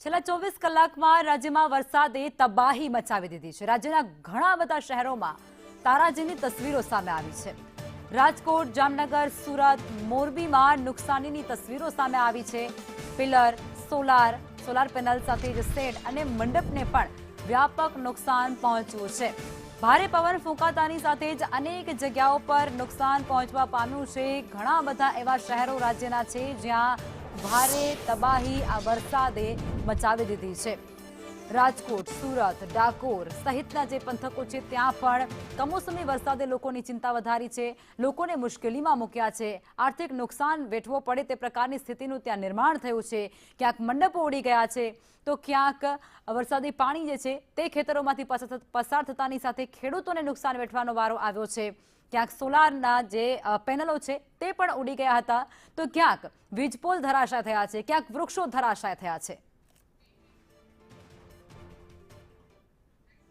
છેલ્લા 24 કલાકમાં રાજ્યમાં વરસાદે તબાહી મચાવી દીધી છે। રાજ્યના ઘણા બધા શહેરોમાં તારાજીની તસવીરો સામે આવી છે। રાજકોટ, જામનગર, સુરત, મોરબીમાં નુકસાનીની તસવીરો સામે આવી છે। પિલર, સોલાર પેનલ સાથે જ શેડ અને મંડપને પણ વ્યાપક નુકસાન પહોંચ્યું છે। ભારે પવન ફૂંકાતાની સાથે જ અનેક જગ્યાઓ પર નુકસાન પહોંચવા પામ્યું છે। ઘણા બધા એવા શહેરો રાજ્યના છે જ્યાં ભારે તબાહી આ વરસાદે મચાવી દીધી છે। રાજકોટ, સુરત, ડાકોર સહિતના જે પંથકો છે ત્યાં પણ કમોસમી વરસાદે લોકોની ચિંતા વધારી છે, લોકોને મુશ્કેલીમાં મૂક્યા છે। આર્થિક નુકસાન વેઠવો પડે તે પ્રકારની સ્થિતિનું ત્યાં નિર્માણ થયું છે। ક્યાંક મંડપો ઉડી ગયા છે તો ક્યાંક વરસાદી પાણી જે છે તે ખેતરોમાંથી પસાર થતાની સાથે ખેડૂતોને નુકસાન વેઠવાનો વારો આવ્યો છે। ક્યાંક સોલારના જે પેનલો છે તે પણ ઉડી ગયા હતા તો ક્યાંક વીજપોલ ધરાશાય થયા છે, ક્યાંક વૃક્ષો ધરાશાય થયા છે।